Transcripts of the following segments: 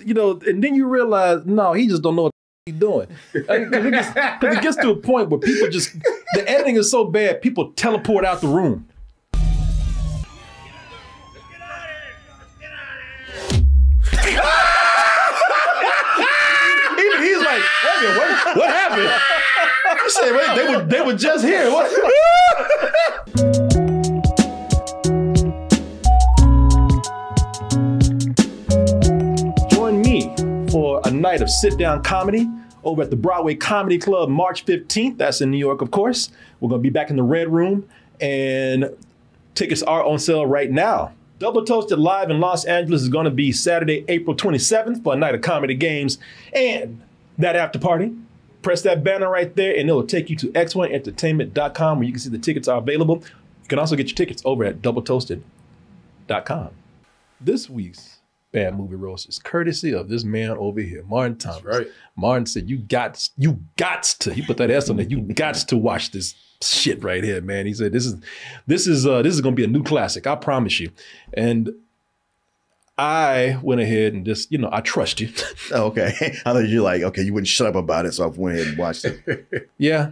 you know, and then you realize, no, he just don't know what he's doing. Because it gets to a point where people just, the editing is so bad, people teleport out the room. Even he's like, wait a minute, what happened? I said, wait, they were just here. What? Join me for a night of sit-down comedy over at the Broadway Comedy Club March 15th. That's in New York, of course. We're going to be back in the Red Room, and tickets are on sale right now. Double Toasted Live in Los Angeles is going to be Saturday, April 27th for a night of comedy games and that after party. Press that banner right there and it'll take you to x1entertainment.com where you can see the tickets are available. You can also get your tickets over at doubletoasted.com. This week's Bad Movie Roast is courtesy of this man over here, Martin Thomas. Right. Martin said, you got to, he put that S on there, you got to watch this shit right here, man. He said, this is gonna be a new classic, I promise you. And I went ahead and just, I trust you. Oh, okay. I thought you like, okay, you wouldn't shut up about it, so I went ahead and watched it. Yeah.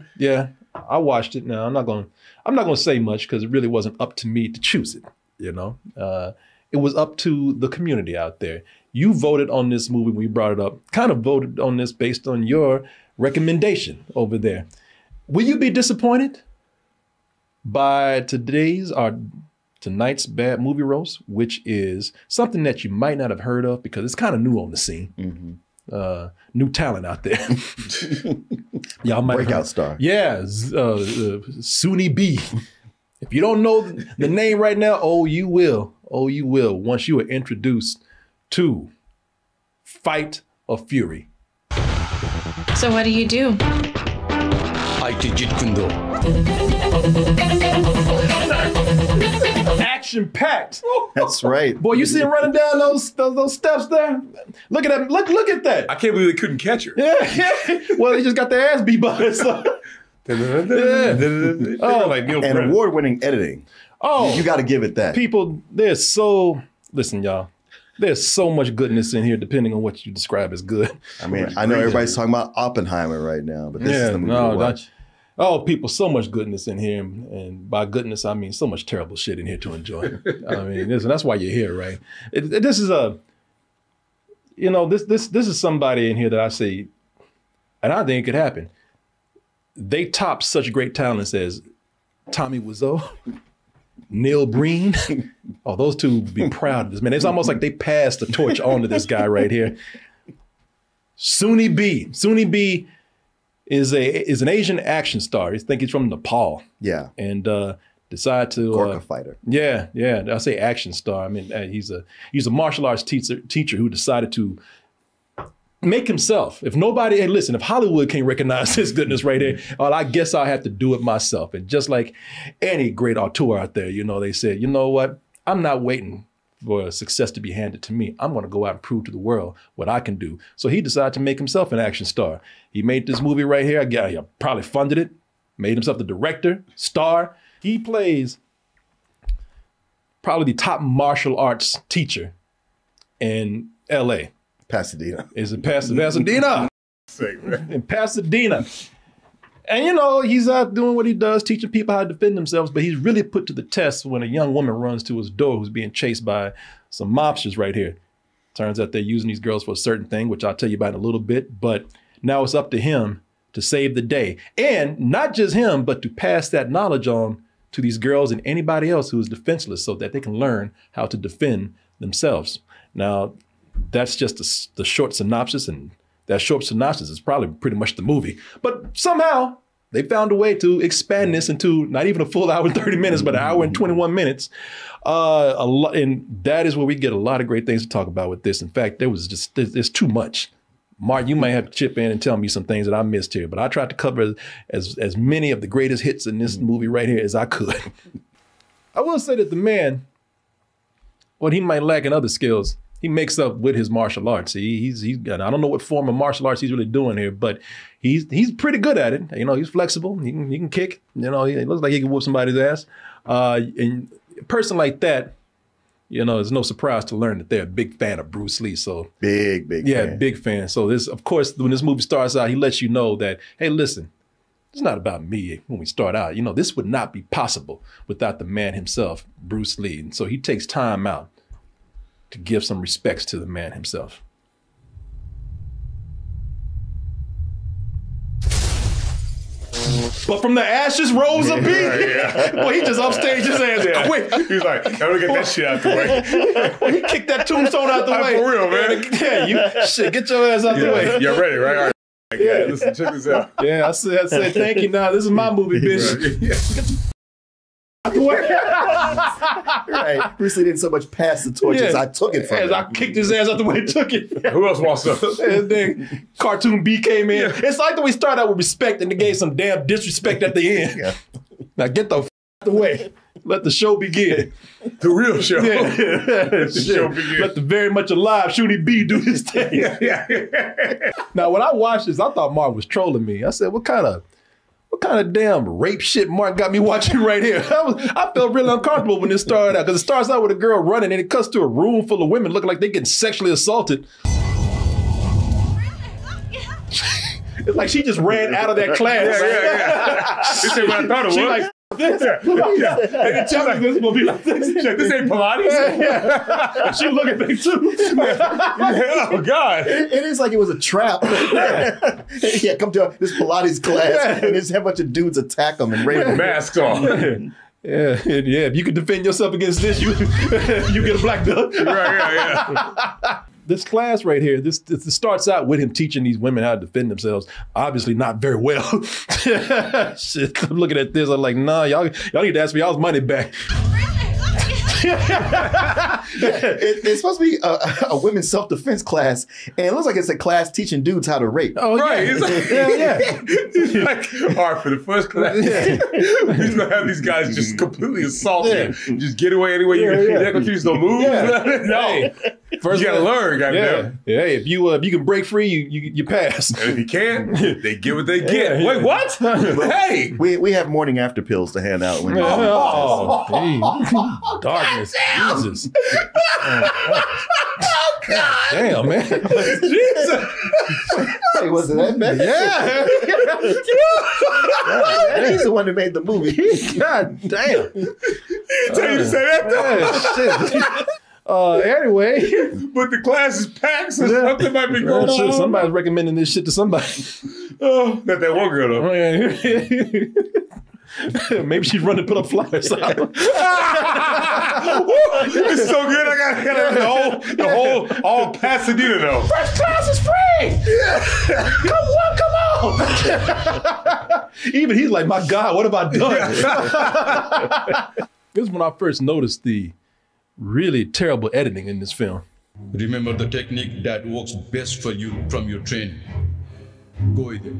I watched it. Now I'm not gonna say much because it really wasn't up to me to choose it. It was up to the community out there. You voted on this movie when we brought it up, kind of voted on this based on your recommendation over there. Will you be disappointed by tonight's Bad Movie Roast, which is something that you might not have heard of because it's kind of new on the scene. Mm-hmm. New talent out there. Y'all might breakout star. Yeah, Suni B. If you don't know the name right now, oh, you will. Oh, you will once you are introduced to Fight of Fury. So what do you do? Action-packed. That's right. Boy, you see him running down those steps there? Look at that. Look at that. I can't believe they couldn't catch her. Yeah. Well, they just got their ass beat by it. So. And award-winning editing. Oh, you got to give it that. People, listen, y'all. There's so much goodness in here, depending on what you describe as good. I mean, I know everybody's talking about Oppenheimer right now, but this is the movie to watch. People, so much goodness in here, and by goodness I mean so much terrible shit in here to enjoy. I mean, that's why you're here, right? This is this is somebody in here that I say, and I think it could happen. They top such great talents as Tommy Wiseau, Neil Breen. Oh, those two would be proud of this, man. It's almost like they passed the torch on to this guy right here. Suni B. Suni B is an Asian action star. I think he's from Nepal. Yeah. And decided to Gorka fighter. Yeah. I say action star. I mean, he's a martial arts teacher who decided to make himself. If Hollywood can't recognize his goodness right here, well, I guess I'll have to do it myself. And just like any great auteur out there, they said, you know what? I'm not waiting for success to be handed to me. I'm going to go out and prove to the world what I can do. So he decided to make himself an action star. He made this movie right here. He probably funded it, made himself the director, star. He plays probably the top martial arts teacher in LA. Pasadena. Is it Pasadena? In Pasadena. And he's out doing what he does, teaching people how to defend themselves, but he's really put to the test when a young woman runs to his door who's being chased by some mobsters right here. Turns out they're using these girls for a certain thing, which I'll tell you about in a little bit, but now it's up to him to save the day. And not just him, but to pass that knowledge on to these girls and anybody else who is defenseless so that they can learn how to defend themselves. Now, that's just the short synopsis, and that short synopsis is probably pretty much the movie. But somehow they found a way to expand this into not even a full hour and 30 minutes, but an hour and 21 minutes. And that is where we get a lot of great things to talk about with this. In fact, there's too much. Mark, you might have to chip in and tell me some things that I missed here, but I tried to cover as many of the greatest hits in this movie right here as I could. I will say that the man, what he might lack in other skills, he makes up with his martial arts. He's got, I don't know what form of martial arts he's really doing here, but he's pretty good at it. He's flexible. He can kick. He looks like he can whoop somebody's ass. And a person like that, you know, it's no surprise to learn that they're a big fan of Bruce Lee. So Big fan. big fan. So this, of course, when this movie starts out, he lets you know that, hey, listen, it's not about me when we start out. You know, this would not be possible without the man himself, Bruce Lee. And so he takes time out to give some respects to the man himself. But from the ashes rose a beat. Boy, he just upstaged his ass quick. He's like, I'm gonna get that shit out the way. Boy, he kicked that tombstone out the way. For real, man. Yeah, you get your ass out the way. You're ready, right? All right. Yeah, listen, check this out. Yeah, I said, thank you. Now this is my movie, bitch. Out the way. Right. Bruce Lee didn't so much pass the torch as I took it from As him. I kicked his ass out the way and took it. Who else wants some? And then Cartoon B came in. It's like the way we started out with respect and they gave some damn disrespect at the end. Yeah. Now get the out the way. Let the show begin. The real show. Yeah. The show begin. Let the very much alive Shooty B do his thing. Now, when I watched this, I thought Mark was trolling me. I said, what kind of damn rape shit Mark got me watching right here? I felt really uncomfortable when this started out, because it starts out with a girl running and it cuts to a room full of women looking like they're getting sexually assaulted. It's like she just ran out of that class. Yeah. This ain't what I thought it was. She like, this. They didn't tell me this was gonna be like this. This ain't Pilates? Yeah. She look at me too. Oh, God. It is like it was a trap. Yeah, come to this Pilates class and just have a bunch of dudes attack them and rape them. Masks on. Yeah. If you can defend yourself against this, you get a black belt. Yeah. This class right here, this starts out with him teaching these women how to defend themselves. Obviously not very well. Shit, I'm looking at this, I'm like, nah, y'all need to ask me y'all's money back. It's supposed to be a women's self-defense class, and it looks like it's a class teaching dudes how to rape. Oh, Right. yeah. It's like, Yeah. He's like, all right, for the first class, he's gonna have these guys just completely assault you. Just get away any way you can. They're gonna teach you no moves. No. Hey, first You gotta learn, goddamn. Yeah. If you can break free, you pass. And if you can't, they get what they get. Yeah. Wait, what? Hey! We have morning after pills to hand out. When Oh, hey. Darkness. Jesus. Oh, God. Damn, man. Jesus! Hey, was it that bad? Yeah. He's the one that made the movie. God damn. He tell you to say that though. Shit. Anyway. But the class is packed, so something might be going on. Somebody's recommending this shit to somebody. Oh, not that one girl though. Maybe she's running to put up flyers. This is so good. I got the whole all Pasadena though. First class is free. Come on. Even he's like, my God, what have I done? This is when I first noticed the really terrible editing in this film. Remember the technique that works best for you from your training. Go with it.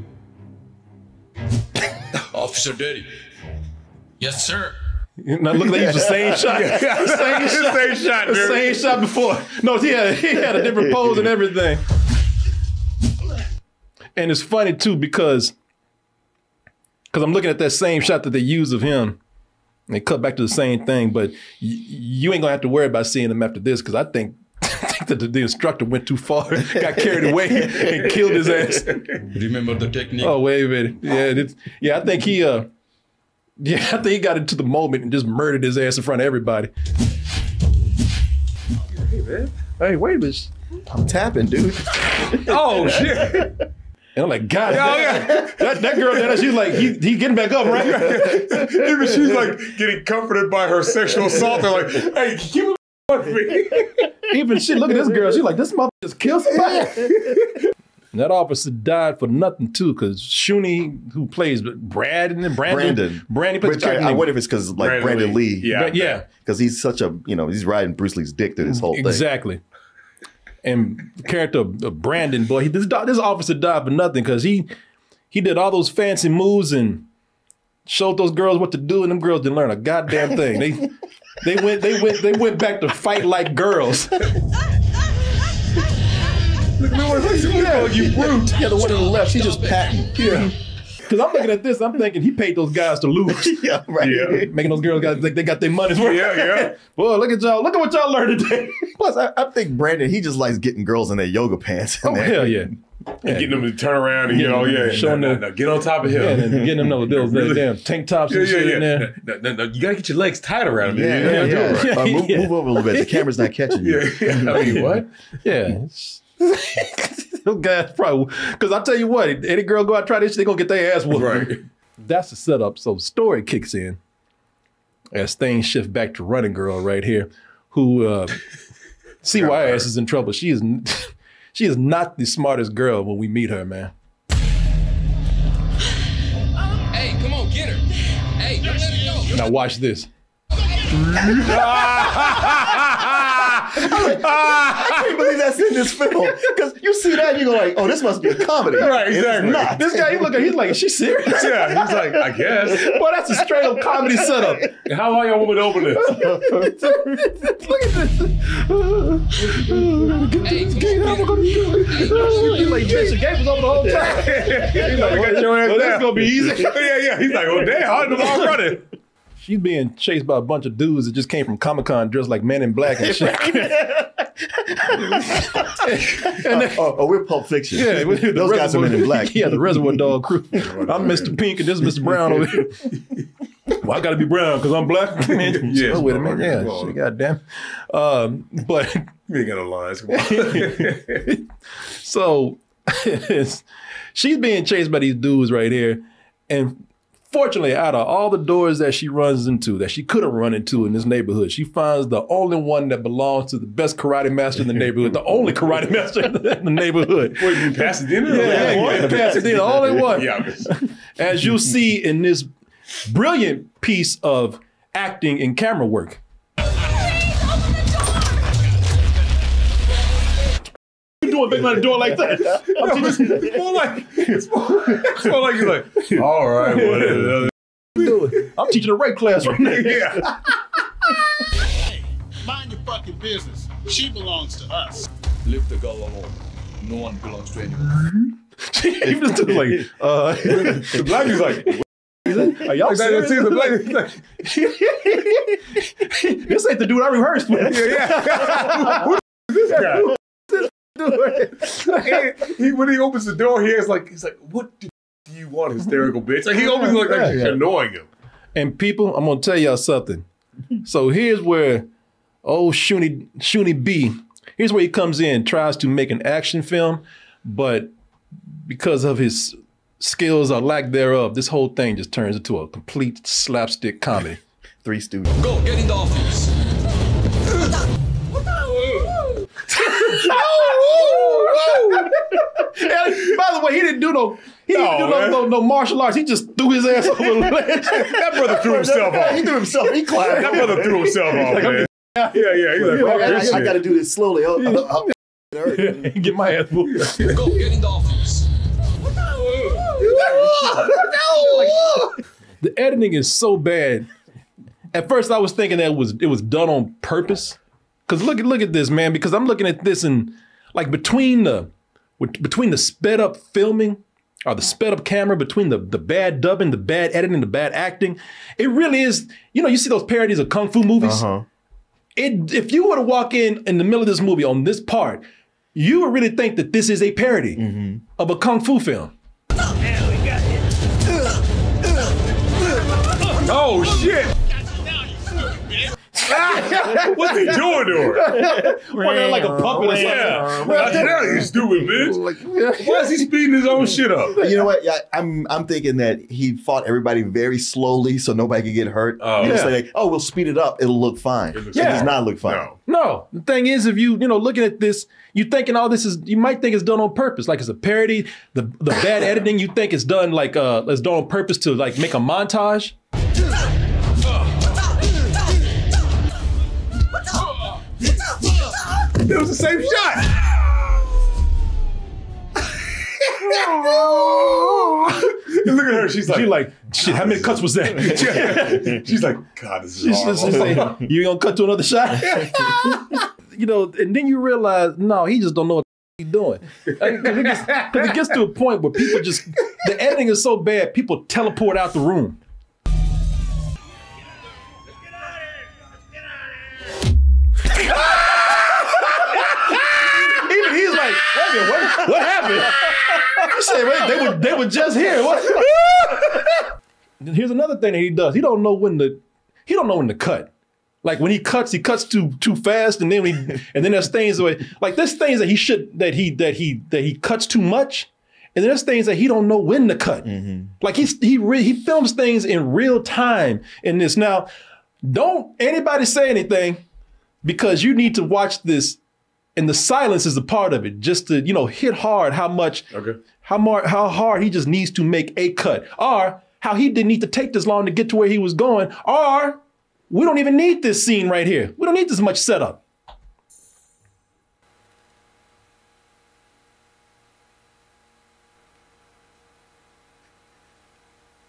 Officer Derry. Yes, sir. Now look, they used the same shot. Same shot, The same shot before. No, he had a different pose and everything. And it's funny too because I'm looking at that same shot that they use of him. And they cut back to the same thing, but you ain't gonna have to worry about seeing him after this, because I think that the instructor went too far, got carried away, and killed his ass. Remember the technique. Oh, wait a minute. I think he got into the moment and just murdered his ass in front of everybody. Hey, man. Hey, wait a minute. I'm tapping, dude. Oh, shit. And I'm like, God, yeah. that girl there, she's like, he getting back up, right? Even she's like getting comforted by her sexual assaulter. Like, hey, keep it with me. Even she look at this girl, she's like, this mother just killed somebody. And that officer died for nothing too, because Shuni, who plays Brandon plays Which I wonder if it's because like Brandon Lee. Yeah. Because he's such a, he's riding Bruce Lee's dick through this whole thing. Exactly. And the character of Brandon, boy, this officer died for nothing, because he did all those fancy moves and showed those girls what to do, and them girls didn't learn a goddamn thing. They went back to fight like girls. Look, you brute. Yeah, the one on the left, she's just patting. Yeah. Because I'm looking at this, I'm thinking he paid those guys to lose. Yeah, right. Yeah. Making those girls got they got their money's worth. Yeah. Boy, look at y'all. Look at what y'all learned today. Plus, I think Brandon, he just likes getting girls in their yoga pants. Oh, hell yeah. Getting them to turn around and Showing no, them- no, get on top of him. Yeah, and getting them those damn tank tops and shit in there. No, you gotta get your legs tight around him. Yeah. Yeah. Move over a little bit. The camera's not catching you. I mean, what? Yeah. Those guys probably, because I tell you what, any girl go out and try this, they gonna get their ass whooped. Right. That's the setup. So story kicks in as things shift back to Running Girl right here, who see why her ass is in trouble. She is not the smartest girl when we meet her, man. Hey, come on, get her. Hey, don't let it go. Now watch this. I can't believe that's in this film. Because you see that, you go like, oh, this must be a comedy. Right, It is exactly. not. This guy, he's like, is she serious? Yeah, he's like, I guess. Boy, that's a straight up comedy setup. How long y'all want me to open this? Look at this. Hey, come on, get He's like, bitch, the gate was open the whole time. He's like, get your ass Well, this is down. gonna be easy. Yeah. He's like, oh, damn, how did the ball running? She's being chased by a bunch of dudes that just came from Comic-Con dressed like Men in Black and shit. We're Pulp Fiction. Yeah, Those guys are Men in Black. Yeah, the Reservoir Dog crew. I'm Mr. Pink and this is Mr. Brown over here. Well, I gotta be brown because I'm black. Man, Yes, wait a minute. Lord, Yeah, Lord. shit, goddamn. But You ain't got no lines. Come on. so she's being chased by these dudes right here. And fortunately, out of all the doors that she runs into, that she could have run into in this neighborhood, she finds the only one that belongs to the best karate master in the neighborhood, the only karate master in the neighborhood. Wait, you Pasadena? Yeah, Pasadena, the only one. Yeah. As you'll see in this brilliant piece of acting and camera work. You doing big on the door like that? It's more like you're like, all right, whatever. I'm teaching a rape class right now. Yeah. Hey, mind your fucking business. She belongs to us. Leave the girl alone. No one belongs to anyone. Even the dude's like, The black is like, are y'all serious? the black is like, This ain't the dude I rehearsed with. yeah. Who is this guy? And when he opens the door, he's like, what do you want, hysterical bitch? Like he opens like Yeah. annoying him. And people, I'm gonna tell y'all something. So here's where old Shuni B, here's where he comes in, tries to make an action film, but because of his skills or lack thereof, this whole thing just turns into a complete slapstick comedy. Three Stooges. Go, get in the office. And by the way, he didn't do no martial arts. He just threw his ass over the ledge. That brother threw himself off. He threw himself. He climbed. That brother threw himself off, man. Yeah. He's like, fuck this I shit. got to do this slowly. Get my ass moved. Go, get in the office. The editing is so bad. At first, I was thinking that it was done on purpose. Because look at this, man. Because I'm looking at this and like between the sped up filming or the sped up camera, between the bad dubbing, the bad editing, the bad acting, it really is. You know, you see those parodies of kung fu movies. If you were to walk in the middle of this movie on this part, you would really think that this is a parody of a kung fu film. Oh, shit. What's he doing to her? Walking like a puppet or something. Yeah. I tell you, stupid bitch. Why is he speeding his own shit up? You know what? Yeah, I'm thinking that he fought everybody very slowly so nobody could get hurt. Oh. He was Yeah. like, oh, we'll speed it up. It'll look fine. It does not look fine. No. No, the thing is, if you looking at this, you thinking all this is, you might think it's done on purpose, like it's a parody. The bad editing, you think it's done like it's done on purpose to like make a montage. It was the same shot. And look at her. She's like, Shit, how many cuts was that? she's like, God, this is She's just horrible. saying, you gonna cut to another shot? And then you realize, no, he just don't know what doing? Because it gets to a point where people just, the editing is so bad, people teleport out the room. Even he's like, wait a minute, what happened? He said, wait, they were just here. What? Here's another thing that he does. He don't know when to cut. Like when he cuts too fast, and then there's things like there's things that he cuts too much, and there's things that he don't know when to cut. Mm-hmm. Like he films things in real time in this. Now, don't anybody say anything, because you need to watch this, and the silence is a part of it, just to hit hard how hard he just needs to make a cut, or how he didn't need to take this long to get to where he was going, or we don't even need this scene right here. We don't need this much setup.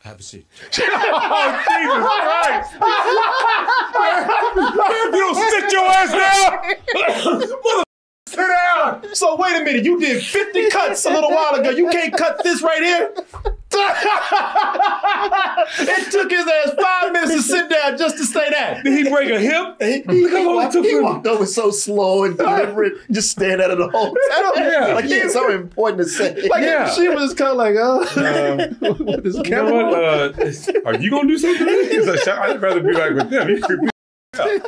Have a seat. Oh, Jesus Christ! If you don't sit your ass down, mother, sit down. So wait a minute, you did 50 cuts a little while ago. You can't cut this right here? It took his ass 5 minutes to sit down just to say that. Did he break a hip? He walked over so slow and deliberate, just staring at it the whole time. Yeah. Like he had something important to say. Like she was kind of like, what is You know what? Are you gonna do something? I'd rather be like with them. You creep me out.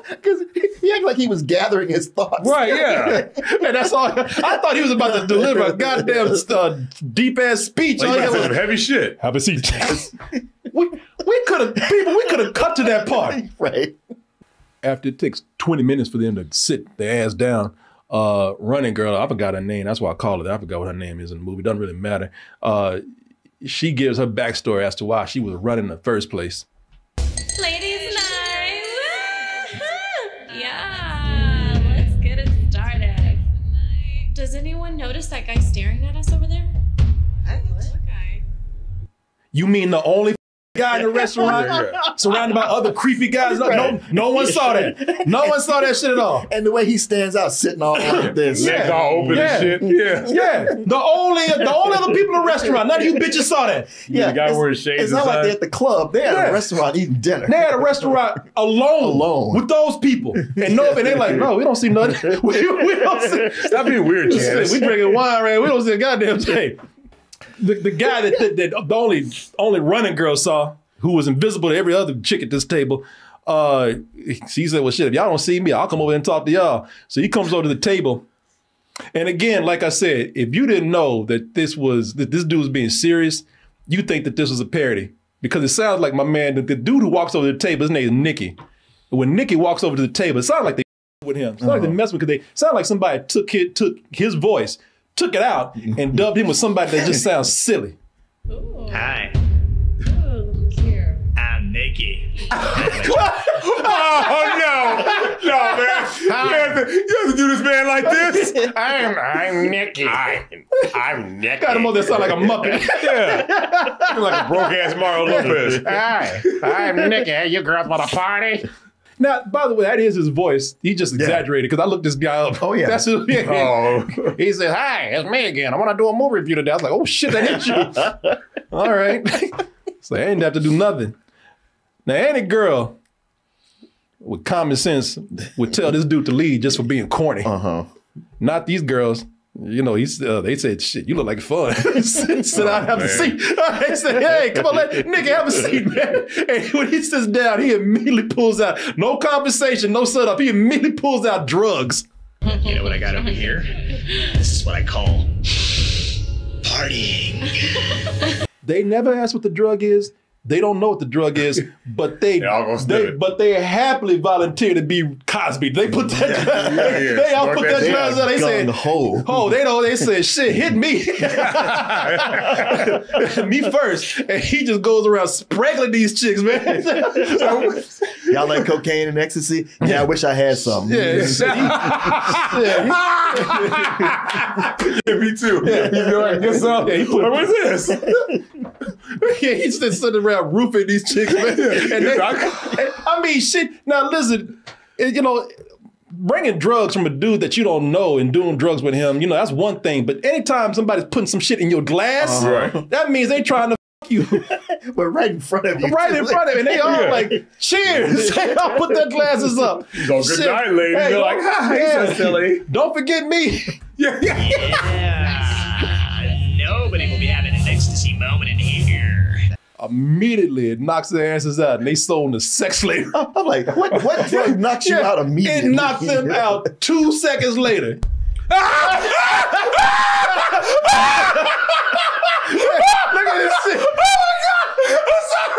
Because he acted like he was gathering his thoughts. Right, yeah. And that's all. I thought he was about to deliver a goddamn deep ass speech. Like, you got some heavy shit. Have a seat. we could have cut to that part. Right. After it takes 20 minutes for them to sit their ass down, running girl, I forgot her name. That's why I call it. I forgot what her name is in the movie. Doesn't really matter. She gives her backstory as to why she was running in the first place. Ladies' night. Yeah, let's get it started. Does anyone notice that guy staring at us over there? What guy? You mean the only guy in the restaurant surrounded by other creepy guys? No one saw that. No one saw that shit at all. And the way he stands out sitting all like this. Legs all open and shit. Yeah. The only other people in the restaurant. None of you bitches saw that. Yeah, the guy wearing shades. It's not like they're at the club. They're at a restaurant eating dinner. They had a restaurant alone with those people. And they're like, no, we don't see nothing. We don't see. Stop being weird, Janice. We drinking wine, man. We don't see a goddamn thing. The guy that the only running girl saw, who was invisible to every other chick at this table, she said, well, shit, if y'all don't see me, I'll come over and talk to y'all. So he comes over to the table. And again, like I said, if you didn't know that this dude was being serious, you think that this was a parody. Because it sounds like my man, the dude who walks over to the table, his name is Nicky. And when Nicky walks over to the table, it sounds like they with him. It sounds like they mess with him, because they sound like somebody took his voice, took it out, and dubbed him with somebody that just sounds silly. Ooh. Hi, Ooh, look here. I'm Nicky. Oh, no, man. You have to do this man like this? I'm Nicky. I'm Nicky. Got him on there sound like a Muppet. Yeah. Like a broke-ass Mario Lopez. Hi, I'm Nicky. You girls want a party? Now, by the way, that is his voice. He just exaggerated, because I looked this guy up. Oh, yeah. That's who, He said, hi, it's me again. I want to do a movie review today. I was like, oh, shit, that hit you. All right. So I didn't have to do nothing. Now, any girl with common sense would tell this dude to leave just for being corny. Not these girls. They said, shit, you look like fun. Sit down, have a seat. They said, hey, come on, let Nicky have a seat, man. And when he sits down, he immediately pulls out, no conversation, no setup. He immediately pulls out drugs. You know what I got over here? This is what I call partying. They never ask what the drug is. They don't know what the drug is, but they happily volunteer to be Cosby. They put that. They all put that drugs out. They said, they said, shit, hit me, me first, and he just goes around spraggling these chicks, man. Y'all like cocaine and ecstasy? Yeah, I wish I had some. Yeah, me too. Yeah. You know, I guess so. Yeah, what's this? Yeah, he's just sitting around roofing these chicks, man. And I mean, shit. Now listen, bringing drugs from a dude that you don't know and doing drugs with him, you know, that's one thing. But anytime somebody's putting some shit in your glass, that means they trying to fuck you. But right in front of you. Right in front of you. And they all like, cheers. They all put their glasses up. He's all good night, ladies. Hey, They're like, hi, yeah. so silly. Don't forget me. Yeah. Nobody will be having an ecstasy moment in here. Immediately, it knocks their asses out, and they sold into sex slavery. I'm like, what drug knocks you out immediately? It knocked them out 2 seconds later. Look at this shit. Oh my God! I'm sorry.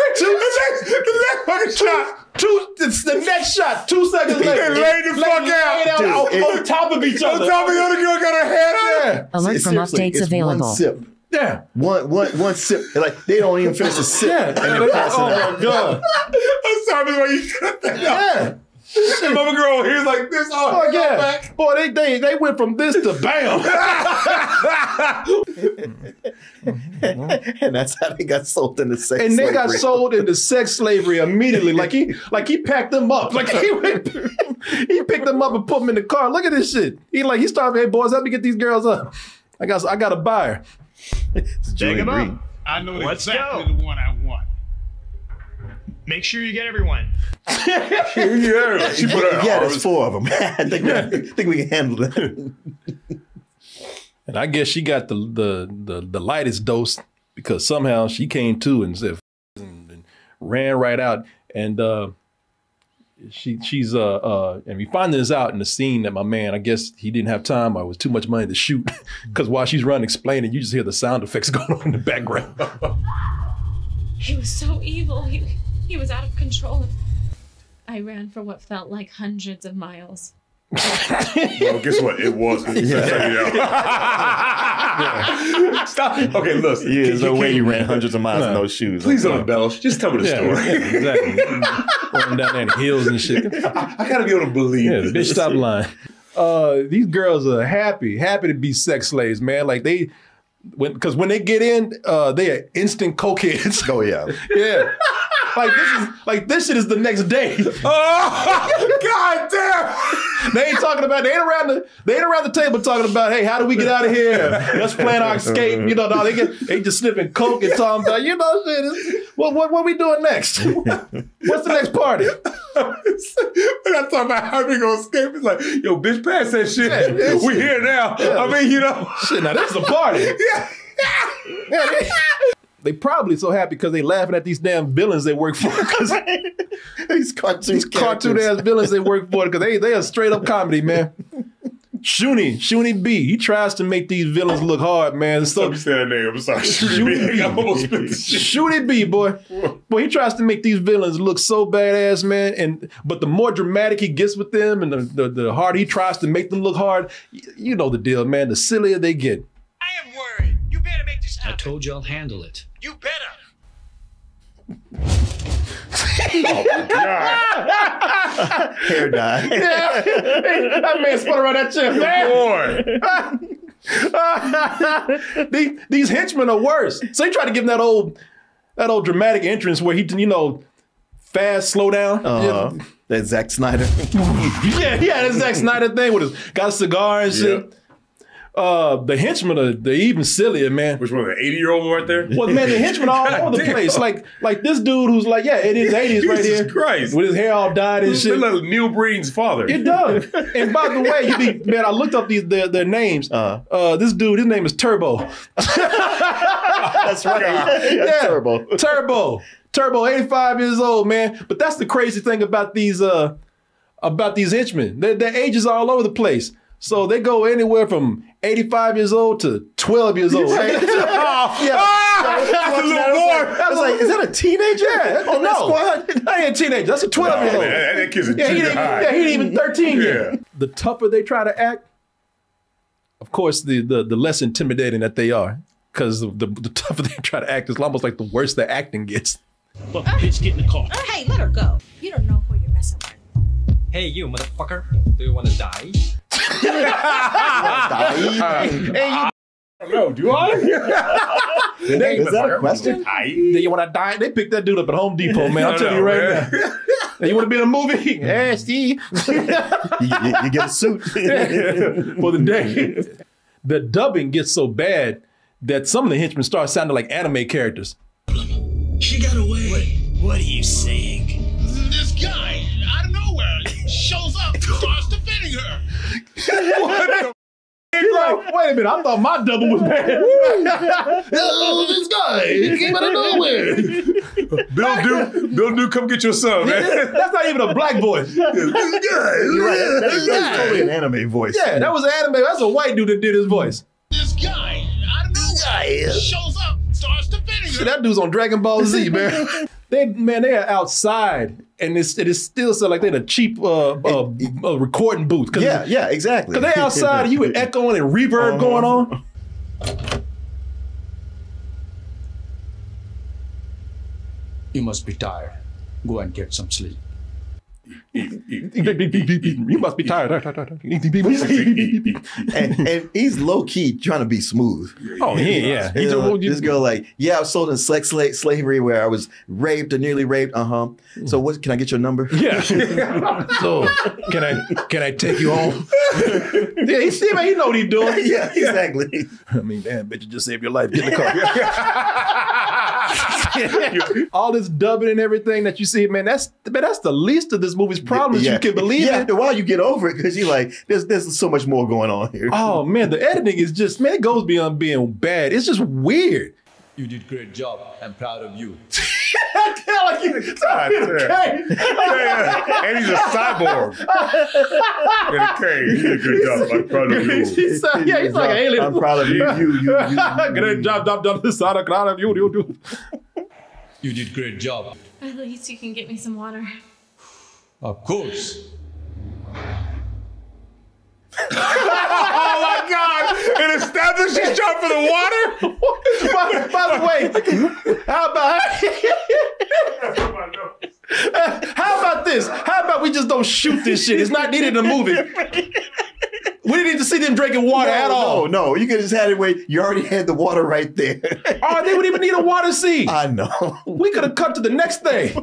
The next fucking shot. The next shot, 2 seconds later. They laid the fuck out. On top of each other. On top of the other girl got her head out. Alert from updates available. One sip. Yeah. One sip. Like, they don't even finish the sip. And they're passing out. Oh my God. I'm sorry why you cut that out. Yeah. And mother girl, he was like this. Oh yeah. Back. Boy, they went from this to bam. And that's how they got sold into sex slavery. And they got sold into sex slavery immediately. Like he packed them up. Like he picked them up and put them in the car. Look at this shit. He started, hey boys, help me get these girls up. I got a buyer. Bag them up. I know Let's exactly go. the one I want. Make sure you get everyone. She put her there's 4 of them. I think we can handle that. And I guess she got the lightest dose because somehow she came to and said and ran right out. And she's and we find this out in the scene that my man, I guess he didn't have time or it was too much money to shoot because while she's running explaining, you just hear the sound effects going on in the background. He was so evil. He was out of control. I ran for what felt like hundreds of miles. Well, guess what? It wasn't. Stop. Okay, listen. Yeah, there's no way you ran hundreds of miles in those shoes. Please don't embellish. Just tell me the story. Exactly. Rolling down there in heels and shit. I gotta be able to believe Yeah, this. bitch, stop lying. These girls are happy to be sex slaves, man. Like because when they get in, they are instant cokeheads. Oh yeah. Yeah. This shit is the next day. Oh, God damn! They ain't talking about. They ain't around the table talking about. Hey, how do we get out of here? Let's plan our escape. You know, no, they just sniffing coke and talking about. You know, shit. What we doing next? What's the next party? When I talk about how we gonna escape, it's like, yo, bitch, pass that shit. Yeah, we here now. Yeah. I mean, you know, shit. Now this is a party. Yeah. They probably so happy because they laughing at these damn villains they work for. These cartoon ass villains they work for because they are straight up comedy, man. Shuni B. He tries to make these villains look hard, man. So you said that name. I'm sorry. Shuni B. I almost spit the shit. Shuni B, boy. Boy, he tries to make these villains look so badass, man. But the more dramatic he gets with them and the harder he tries to make them look hard, you know the deal, man. The sillier they get. I am worried. You better make this happen. I told you I'll handle it. You better. Hair dye. Yeah. That man spun around that chair, man. These henchmen are worse. So he tried to give him that old dramatic entrance where he, you know, fast, slow down. That Zack Snyder. Yeah, that Zack Snyder thing with his got a cigar and shit. The henchmen are they're even sillier, man. Which one? The 80-year-old right there? Well, man, the henchmen are all over the place. Like this dude who's like, yeah, it is 80s right here. Jesus Christ. With his hair all dyed and shit. Like Neil Breen's father. It does. And by the way, I looked up their names. This dude, his name is Turbo. That's right. Yeah, Turbo. Turbo, 85 years old, man. But that's the crazy thing about these henchmen. Their ages are all over the place. So they go anywhere from 85 years old to 12 years old. Right? That's a little boy. I was like, is that a teenager? Yeah. On that squad? That ain't a teenager. That's a 12-year-old. That kid's a junior high. Yeah, he ain't even 13 yet. The tougher they try to act, of course, the less intimidating that they are. Because the tougher they try to act, it's almost like the worse their acting gets. Look, bitch, get in the car. Hey, let her go. You don't know who you're messing with. Hey, you motherfucker. Do you want to die? No, do I? Is that a question? Do you want to die? They picked that dude up at Home Depot, man. I'll tell you right now. Hey, you want to be in a movie? Hey, Steve. you get a suit for the day. The dubbing gets so bad that some of the henchmen start sounding like anime characters. She got away. What are you saying? This guy, out of nowhere, shows up, starts defending her. What the He's like, wait a minute, I thought my double was bad. This guy, he came out of nowhere. Bill Duke, come get your son, man. That's not even a black voice. You're right. That's totally an anime voice. Yeah, that was an anime. That's a white dude that did his voice. This guy, out of nowhere, shows up, starts defending her. See, that dude's on Dragon Ball Z, man. They are outside, and it is still so like they're in a cheap recording booth. Yeah, exactly. Because they outside, and you with echoing and reverb going on. You must be tired. Go and get some sleep. You must be tired. and he's low key trying to be smooth. Oh yeah. This girl like, I was sold in sex slavery where I was raped or nearly raped. So what? Can I get your number? Yeah. So can I take you home? Yeah, he know what he's doing. Yeah, exactly. I mean, damn, bitch, you just saved your life. Get in the car. All this dubbing and everything that you see, man, that's the least of this movie's problems you can believe. Yeah, after a while you get over it because you're like, there's so much more going on here. Oh man, the editing is just, man, it goes beyond being bad. It's just weird. You did great job. I'm proud of you. And he's a cyborg. In a cave. He did a good job. I'm proud of you. He's like an alien. I'm proud of you. Great job, proud of you. You did great job. At least you can get me some water. Of course. Oh my God! It established she's trying for the water? By the way, how about this? How about we just don't shoot this shit? It's not needed in the movie. We didn't need to see them drinking water at all. No, you could just had it where you already had the water right there. Oh, they wouldn't even need a water scene. I know. We could have cut to the next thing.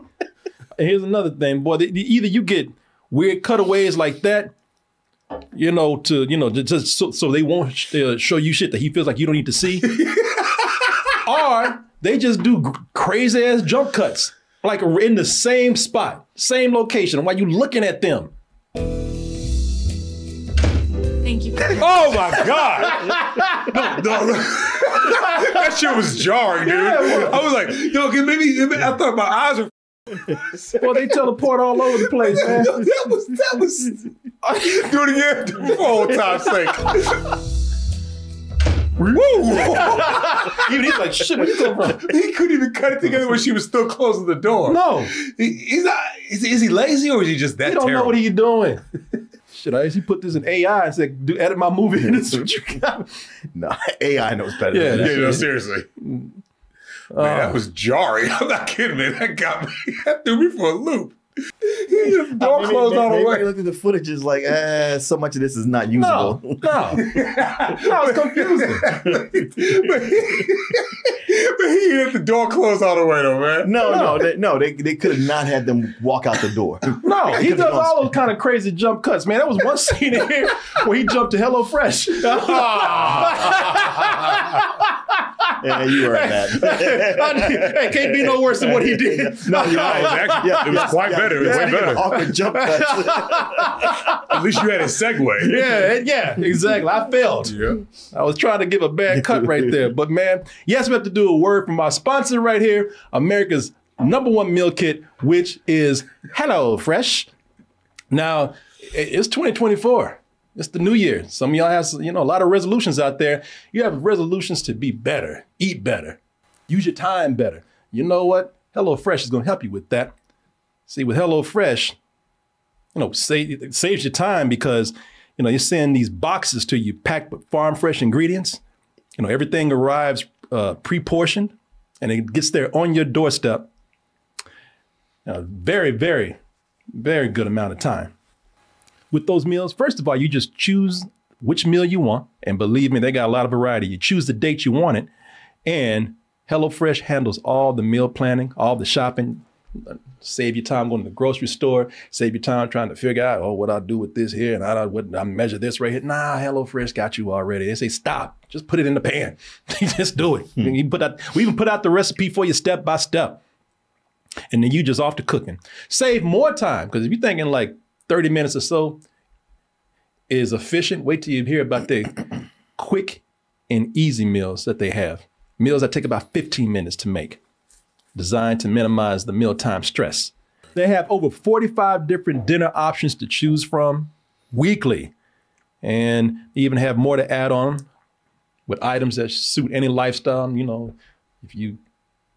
And here's another thing, boy. Either you get weird cutaways like that, just so they won't show you shit that he feels like you don't need to see, or they just do crazy ass jump cuts, like in the same spot, same location, while you looking at them. Thank you. Oh my God! No. That shit was jarring, dude. Yeah, I was like, maybe I thought my eyes were. Well, they teleport all over the place, man. That was. Do it again for old time's sake. Woo! Even he's like, shit, where you come from? He couldn't even cut it together when she was still closing the door. No. He's not. Is he lazy or is he just that He don't terrible? know what he's doing. Should I actually put this in AI and say, edit my movie and this is what you got? No, AI knows better than that. Yeah, no, seriously. Man, that was jarring. I'm not kidding, man. That got me. That threw me for a loop. The door closed all the way. Maybe look at the footage is like, so much of this is not usable. No, it's confusing. But he had the door closed all the way, though, man. No, they could have not had them walk out the door. No, he does all those kind of crazy jump cuts, man. There was one scene in here where he jumped to HelloFresh. Yeah, you were that. Hey, can't be no worse than what he did. No, you're right. It was quite better. It was way better. Awkward jump cuts. At least you had a segue. Yeah, exactly. I failed. Yeah. I was trying to give a bad cut right there. But man, yes, we have to do a word from our sponsor right here, America's #1 meal kit, which is HelloFresh. Now, it's 2024. It's the new year. Some of y'all have, a lot of resolutions out there. You have resolutions to be better, eat better, use your time better. You know what? HelloFresh is going to help you with that. See, with HelloFresh, it saves your time because, you send these boxes to you packed with farm fresh ingredients. Everything arrives pre-portioned and it gets there on your doorstep. Very, very, very good amount of time. With those meals, first of all, you just choose which meal you want. And believe me, they got a lot of variety. You choose the date you want it. And HelloFresh handles all the meal planning, all the shopping. Save your time going to the grocery store. Save your time trying to figure out, oh, what I do with this here and I measure this right here. Nah, HelloFresh got you already. They say, stop. Just put it in the pan. Just do it. We even put out the recipe for you step by step. And then you just off to cooking. Save more time, because if you're thinking like 30 minutes or so is efficient, wait till you hear about the quick and easy meals that they have. Meals that take about 15 minutes to make, designed to minimize the mealtime stress. They have over 45 different dinner options to choose from weekly, and even have more to add on with items that suit any lifestyle. You know, if you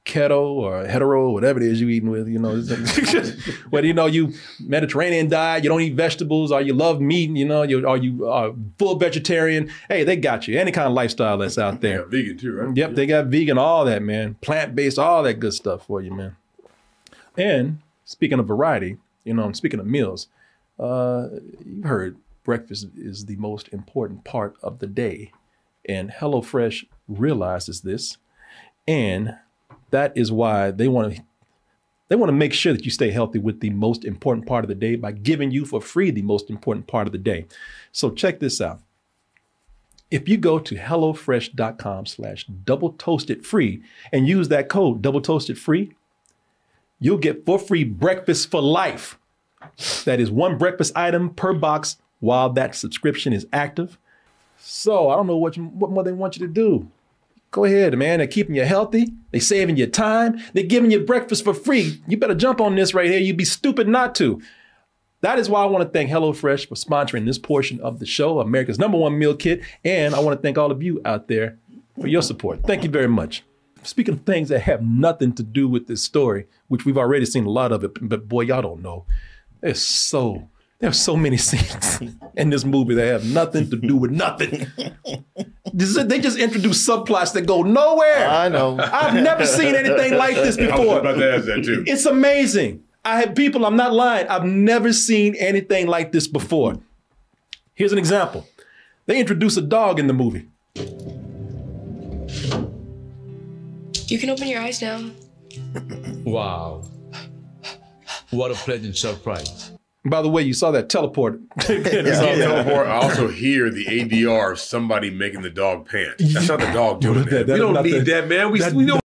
keto or hetero, whatever it is you eating with, you know, whether, you know, you Mediterranean diet, you don't eat vegetables, or you love meat, you know, are you full vegetarian? Hey, they got you. Any kind of lifestyle that's out there. Yeah, vegan too, right? Yep, they got vegan, all that, man. Plant-based, all that good stuff for you, man. And speaking of variety, you know, and speaking of meals, you've heard breakfast is the most important part of the day. And HelloFresh realizes this, and that is why they want to make sure that you stay healthy with the most important part of the day by giving you for free the most important part of the day. So check this out. If you go to HelloFresh.com/doubletoastedfree and use that code doubletoastedfree, you'll get for free breakfast for life. That is one breakfast item per box while that subscription is active. So I don't know what more they want you to do. Go ahead, man. They're keeping you healthy. They're saving you time. They're giving you breakfast for free. You better jump on this right here. You'd be stupid not to. That is why I want to thank HelloFresh for sponsoring this portion of the show, America's #1 meal kit. And I want to thank all of you out there for your support. Thank you very much. Speaking of things that have nothing to do with this story, which we've already seen a lot of it, but boy, y'all don't know. There's so many scenes in this movie that have nothing to do with nothing. They just introduce subplots that go nowhere. I know. I've never seen anything like this before. I was about to ask that too. It's amazing. I'm not lying. I've never seen anything like this before. Here's an example. They introduce a dog in the movie. You can open your eyes now. Wow. What a pleasant surprise. By the way, you saw that teleport. Teleport. I also hear the ADR of somebody making the dog pant. That's not the dog doing that. We don't need that, man. We know what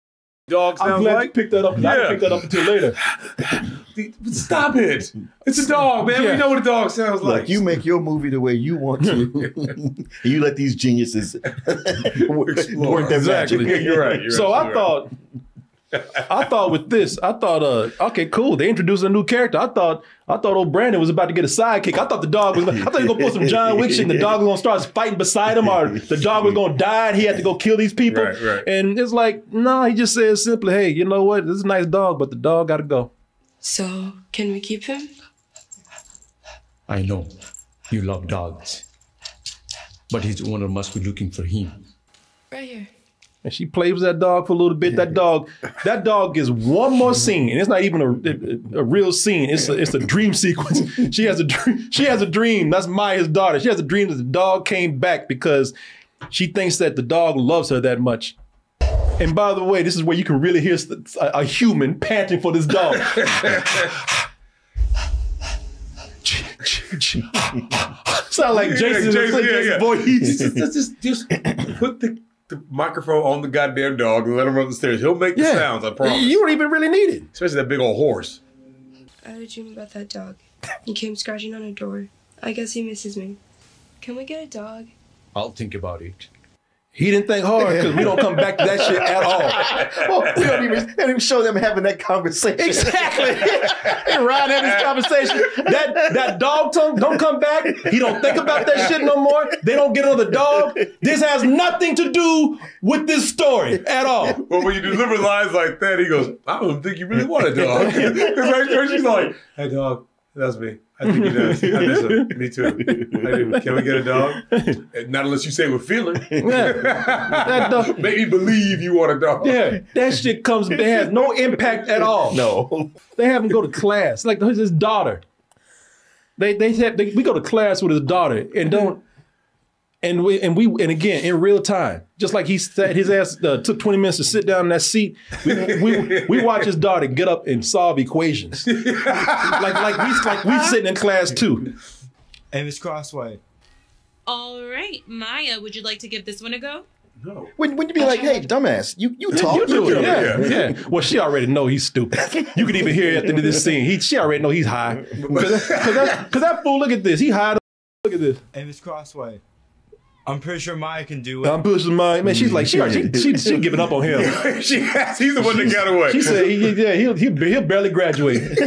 dog sounds I'm glad like. you picked that up. I didn't pick that up until later. Stop it. It's a dog, man. We know what a dog sounds like. Look, you make your movie the way you want to. You let these geniuses work their magic. You're right. So I thought with this, okay, cool. They introduced a new character. I thought old Brandon was about to get a sidekick. I thought he was gonna pull some John Wick shit and the dog was gonna start fighting beside him, or the dog was gonna die and he had to go kill these people. Right. And it's like, no, he just says simply, hey, you know what? This is a nice dog, but the dog gotta go. So, can we keep him? I know you love dogs, but his owner must be looking for him. Right here. And she plays with that dog for a little bit. That dog gets one more scene, and it's not even a real scene. It's a dream sequence. She has a dream. That's Maya's daughter. She has a dream that the dog came back because she thinks that the dog loves her that much. And by the way, this is where you can really hear a human panting for this dog. Sound like Jason's voice. Just put the microphone on the goddamn dog and let him run up the stairs. He'll make the sounds, I promise. You don't even really need it. Especially that big old horse. I had a dream about that dog. He came scratching on a door. I guess he misses me. Can we get a dog? I'll think about it. He didn't think hard because we don't come back to that shit at all. Well, they don't even show them having that conversation. Exactly. They ride in this conversation. That dog don't come back. He don't think about that shit no more. They don't get another dog. This has nothing to do with this story at all. Well, when you deliver lines like that, he goes, I don't think you really want a dog. Because she's like, hey, dog, that's me. I think he does. I miss him. Me too. I do. Can we get a dog? Not unless you say we're feeling. Yeah. That dog. Make me believe you want a dog. Yeah. That shit it has no impact at all. No. They have him go to class. Like his daughter. We go to class with his daughter and don't. And again in real time, just like he sat his ass took 20 minutes to sit down in that seat. We watch his daughter get up and solve equations, like we sitting in class too. And Miss Crossway. All right, Maya, would you like to give this one a go? No. Wouldn't you be like, hey, dumbass, you talk. You do it. Yeah. Well, she already know he's stupid. You can even hear at the end of this scene. She already know he's high. Because that fool, look at this. He high. Look at this. And Miss Crossway. I'm pretty sure Maya can do it. I'm pushing Maya. Man, she's like, she giving up on him. He's the one that got away. She said, he'll barely graduate.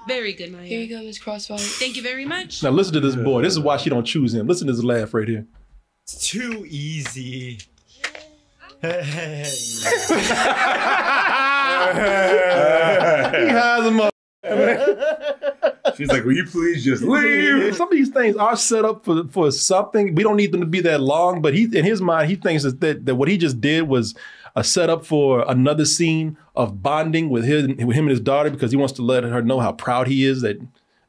Very good, Maya. Here you go, Miss Crossfire. Thank you very much. Now listen to this boy. This is why she don't choose him. Listen to this laugh right here. It's too easy. He has him up. She's like, will you please just leave? Some of these things are set up for something. We don't need them to be that long, but in his mind, he thinks that what he just did was a setup for another scene of bonding with him and his daughter, because he wants to let her know how proud he is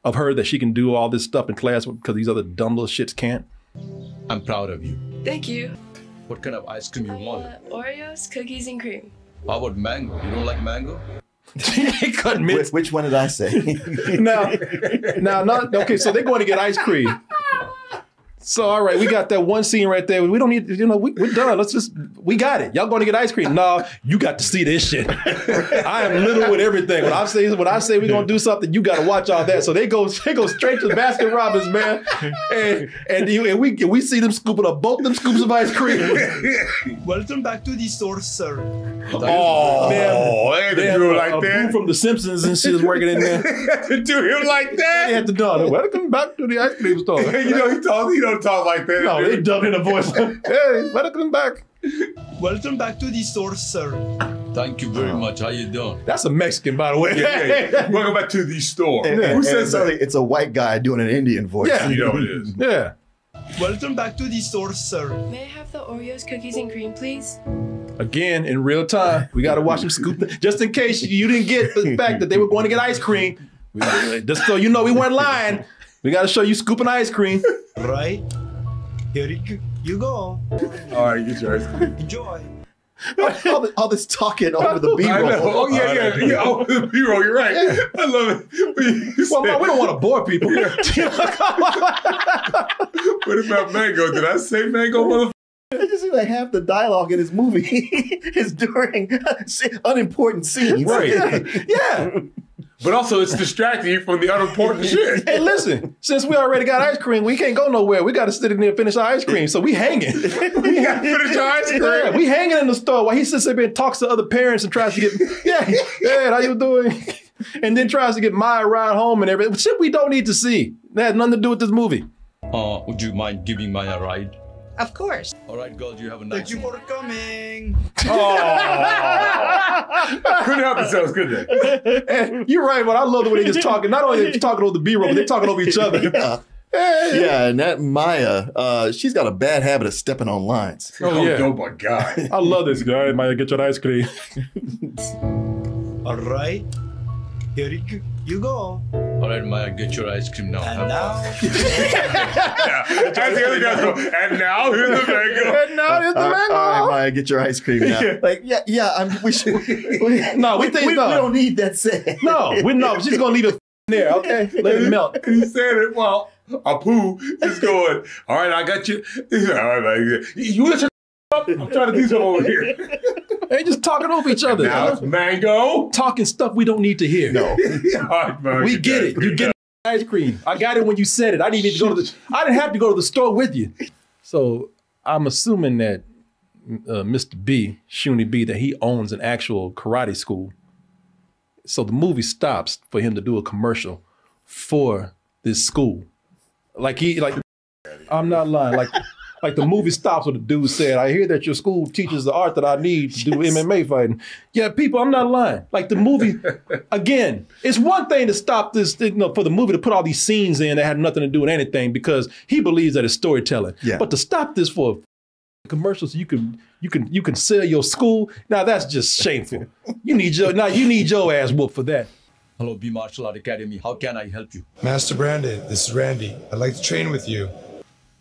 of her, that she can do all this stuff in class because these other dumb little shits can't. I'm proud of you. Thank you. What kind of ice cream you want? Oreos, cookies, and cream. How about mango? You don't like mango? He couldn't miss. Which one did I say? Okay, so they're going to get ice cream. So, all right, we got that one scene right there. We don't need, we're done. We got it. Y'all going to get ice cream. No, you got to see this shit. I am little with everything. When I say we're going to do something, you got to watch all that. So they go straight to Baskin Robbins, man. And we see them scooping up both them scoops of ice cream. Welcome back to the store, sir. Oh, man. They had to do it like that. Boo from The Simpsons and shit is working in there. They had to do him like that. They had to do it. Welcome back to the ice cream store. He don't talk like that. No, they dubbed in a voice. Hey, welcome back. Welcome back to the store, sir. Thank you very much. How you doing? That's a Mexican, by the way. Yeah. Welcome back to the store. Who says that? It's a white guy doing an Indian voice. Yeah, you know it is. Yeah. Welcome back to the store, sir. May I have the Oreos, cookies, and cream, please? Again, in real time, we got to watch them scoop. Just in case you didn't get the fact that they were going to get ice cream, just so you know we weren't lying. We got to show you scooping ice cream. Right. Here you go. All right, get your ice cream. Enjoy. all this talking over the B-roll. Oh, yeah. Over the B-roll, you're right. I love it. Well, we don't want to bore people. What about mango? Did I say mango, motherfucker? It just seems like half the dialogue in this movie is during unimportant scenes. Right. Yeah. But also, it's distracting you from the unimportant shit. Hey, listen, since we already got ice cream, we can't go nowhere. We got to sit in there and finish our ice cream. So we hanging. We got to finish our ice cream. Yeah, we hanging in the store while he sits there and talks to other parents and tries to get, Dad, how you doing? And then tries to get Maya ride home and everything. Shit we don't need to see. That has nothing to do with this movie. Would you mind giving Maya a ride? Of course. All right, girls, you have a nice Thank you for coming. Couldn't help themselves, could they? You're right, but I love the way they just talking. Not only are they talking over the B-roll, but they're talking over each other. Yeah, and that Maya, she's got a bad habit of stepping on lines. Oh my God. I love this guy. Maya, get your ice cream. All right. Here you go. All right, Maya, get your ice cream now. And now. As the other guys go, and now here's the mango. And now here's the mango. All right, Maya, get your ice cream now. Like, we should. We don't need that set. No, she's going to leave it there, okay? Let it melt. He said it while Apu is going, all right, I got you. He's like, all right, you listen up. I'm trying to do something over here. They just talking over each other. Now it's mango. Talking stuff we don't need to hear. No. We get it. You get ice cream. I got it when you said it. I didn't even I didn't have to go to the store with you. So I'm assuming that Mr. B, Shuni B, that he owns an actual karate school. So the movie stops for him to do a commercial for this school. I'm not lying. Like the movie stops with the dude said, I hear that your school teaches the art that I need to do MMA fighting. Yeah, people, I'm not lying. Like the movie, again, it's one thing to stop this, for the movie to put all these scenes in that had nothing to do with anything because he believes that it's storytelling. Yeah. But to stop this for a commercial so you can sell your school, now that's just shameful. You need your ass whooped for that. Hello, B Martial Art Academy. How can I help you? Master Brandon, this is Randy. I'd like to train with you.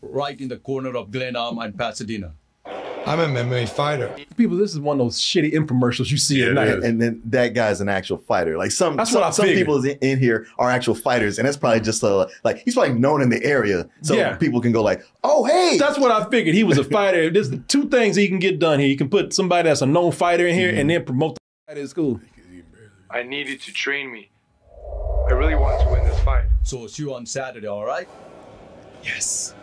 Right in the corner of Glenarm and Pasadena. I'm an MMA fighter. People, this is one of those shitty infomercials you see at night. And then that guy's an actual fighter. Like some figured. people in here are actual fighters, and that's probably just like he's probably known in the area, so people can go like, "Oh, hey!" That's what I figured. He was a fighter. There's two things he can get done here. He can put somebody that's a known fighter in here, and then promote the fight at school. I needed to train me. I really wanted to win this fight. So see you on Saturday, all right? Yes.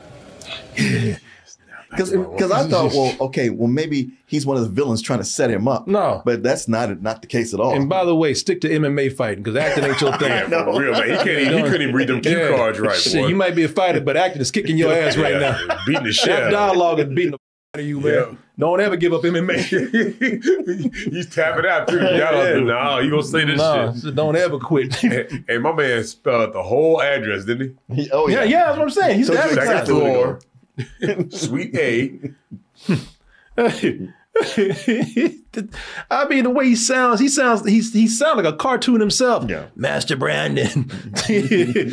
Because I thought, well, maybe he's one of the villains trying to set him up. No, but that's not the case at all. And by the way, stick to MMA fighting because acting ain't your thing. Yeah, for real, man. He couldn't even read them cue cards right. Shit, you might be a fighter, but acting is kicking your ass right now. Beating the shit out of you. That dialogue is beating the out of you, man. Yeah. Don't ever give up MMA. He's tapping out too. No, you gonna say this shit. Don't ever quit. Hey, my man spelled the whole address, didn't he? Yeah, that's what I'm saying. He's second floor. Suite A. I mean, the way he sounds like a cartoon himself. Yeah. Master Brandon.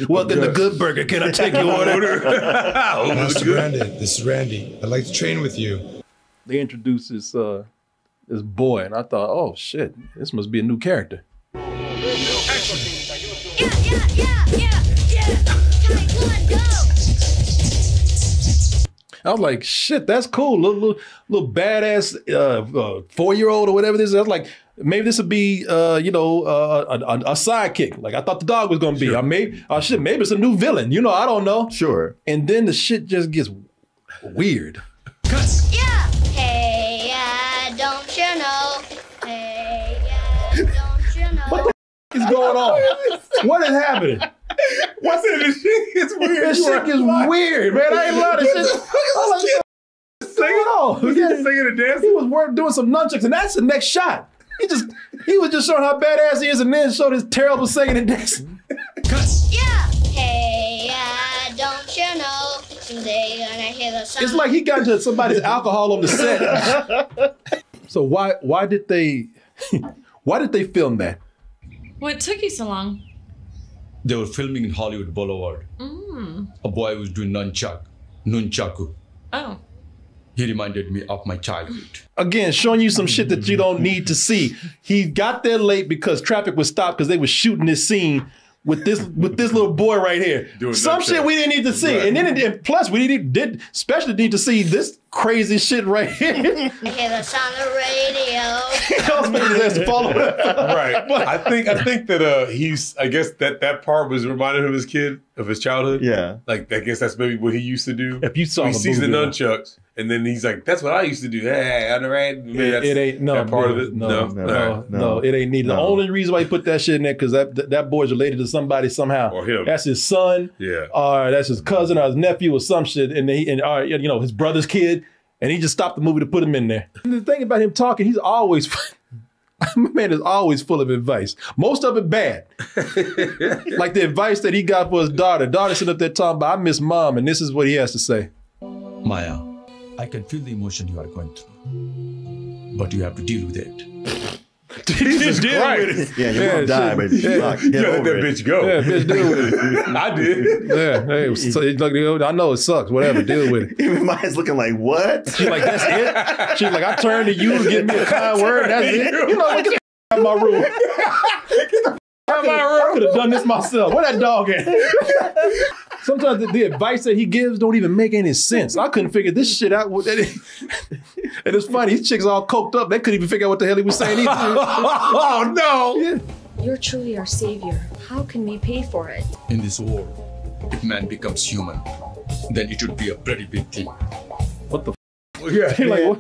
Welcome to Good Burger. Can I take your order? Master Brandon, this is Randy. I'd like to train with you. They introduced this boy, and I thought, oh shit, this must be a new character. I was like, shit, that's cool. Little badass 4-year-old or whatever this is. I was like, maybe this would be, a sidekick. Like I thought the dog was going to be. Sure. Maybe it's a new villain. I don't know. Sure. And then the shit just gets weird. Yeah. Hey, don't you know? Hey, don't you know? What the is going on? What is happening? What's in this shit? It's weird. This shit is weird, man. I ain't allowed to shit. Singing on. Was he singing and dancing? He was doing some nunchucks, and that's the next shot. He was just showing how badass he is, and then showed his terrible singing and dancing. Yeah. Hey, don't you know? Someday you're gonna hear the sound. It's like he got into somebody's alcohol on the set. So why did they film that? What took you so long? They were filming in Hollywood Boulevard. A boy was doing nunchaku. Oh. He reminded me of my childhood. Again, showing you some shit that you don't need to see. He got there late because traffic was stopped because they were shooting this scene with this little boy right here. Some shit we didn't need to see. Right. And then plus we did especially need to see this crazy shit right here. I hear the sound of radio. Right. I think that I guess that part was reminding him of his kid, of his childhood. Yeah. Like I guess that's maybe what he used to do. If you saw he sees the nunchucks and then he's like, that's what I used to do. Hey, undergrad. It ain't part of it. No, it ain't needed. The only reason why he put that shit in there because that boy's related to somebody somehow. Or him. That's his son. Yeah. Or that's his cousin or his nephew or some shit. And his brother's kid. And he just stopped the movie to put him in there. And the thing about him talking, he's always, my man is always full of advice. Most of it bad. Like the advice that he got for his daughter. Daughter sitting up there talking about, I miss mom, and this is what he has to say. Maya, I can feel the emotion you are going through, but you have to deal with it. Jesus Christ. Yeah, you're gonna die, baby. You let that bitch go. Yeah, bitch, deal with it. I did. Yeah, hey, I know it sucks. Whatever, deal with it. Even Maya's looking like, what? She's like, that's it? She's like, I turned to you to give me a kind word. That's it? You know, get the out of my room. Get the out of my room. I could have done this myself. Where that dog at? Sometimes the advice that he gives don't even make any sense. I couldn't figure this shit out. And it's funny, these chicks all coked up. They couldn't even figure out what the hell he was saying either. Oh, no. Yeah. You're truly our savior. How can we pay for it? In this world, if man becomes human, then it would be a pretty big thing. What the Yeah. Like,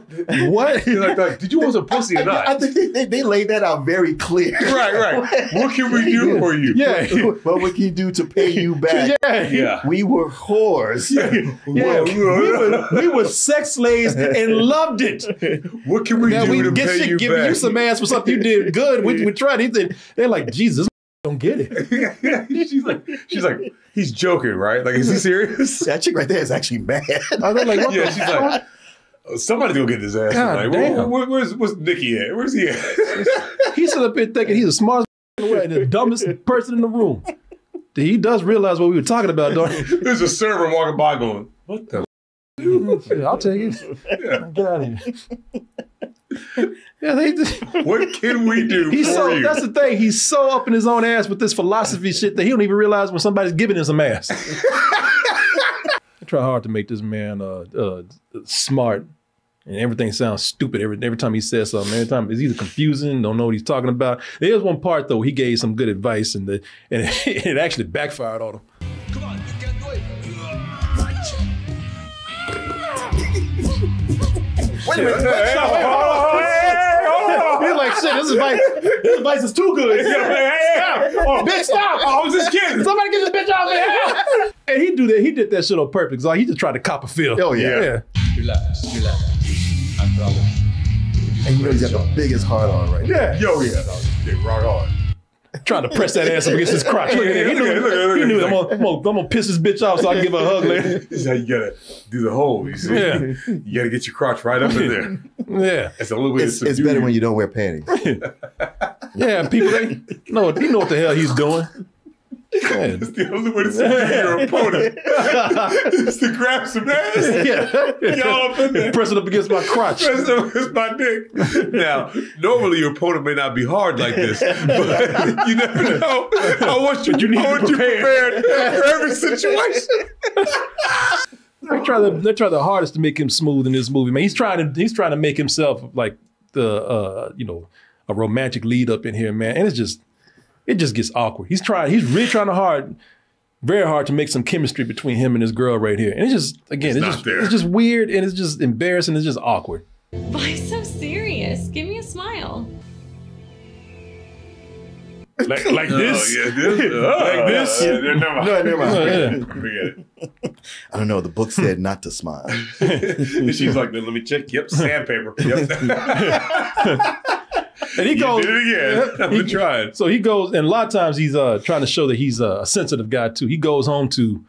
what? You're like, did you want some pussy or not? I think they laid that out very clear. Right. What can we do for you? Yeah. What we can do to pay you back? Yeah. We were whores. We were sex slaves and loved it. What can we do to pay you back? Giving you some ass for something you did good. We tried anything. They're like, Jesus, don't get it. She's like, he's joking, right? Like, is he serious? That chick right there is actually mad. I was like, what she's like, somebody's gonna get this ass tonight. Where's Nikki at? Where's he at? He's sitting up here thinking he's the smartest The dumbest person in the room. He does realize what we were talking about, don't he? There's a server walking by going, what the? I'll take it. Yeah. Get out of here. Yeah, what can we do he's for you? That's the thing. He's so up in his own ass with this philosophy shit that he don't even realize when somebody's giving him some ass. I try hard to make this man smart, and everything sounds stupid every time he says something. Every time it's either confusing, don't know what he's talking about. There's one part though he gave some good advice, and it actually backfired on him. Come on, you can do it. Wait a minute. He's like, shit, this advice is too good. Bitch, stop. I was just kidding. Somebody get this bitch out of here. And he did that shit on purpose. Like, he just tried to cop a feel. Oh, yeah. Relax. I'm proud of you. And you know he's got the biggest heart on right now. Yeah. Yo, yeah. Big rock hard. Trying to press that ass up against his crotch. Look at that. He knew I'm gonna piss this bitch off so I can give her a hug later. This is how you gotta do the hole, you see? Yeah. You gotta get your crotch right up in there. Yeah. It's a little bit It's better when you don't wear panties. Yeah, people, he know what the hell he's doing. Yeah. It's the only way to subdue your opponent. It's to grab some ass. Yeah. Y'all up in there. Press it up against my crotch. Press it up against my dick. Now, normally your opponent may not be hard like this, but you never know. I want you prepared for every situation. They try the hardest to make him smooth in this movie, man. He's trying to make himself like the a romantic lead up in here, man. And it just gets awkward. He's really trying very hard to make some chemistry between him and this girl right here. And it's just weird, and it's just embarrassing. It's just awkward. Why so serious? Give me a smile. Like this? Yeah, like this? No, never mind. Forget it. I don't know. The book said not to smile. And she's like, let me check. Yep, sandpaper. Yep. And he goes, did it again. I've been trying. So he goes, and a lot of times he's trying to show that he's a sensitive guy too. He goes home to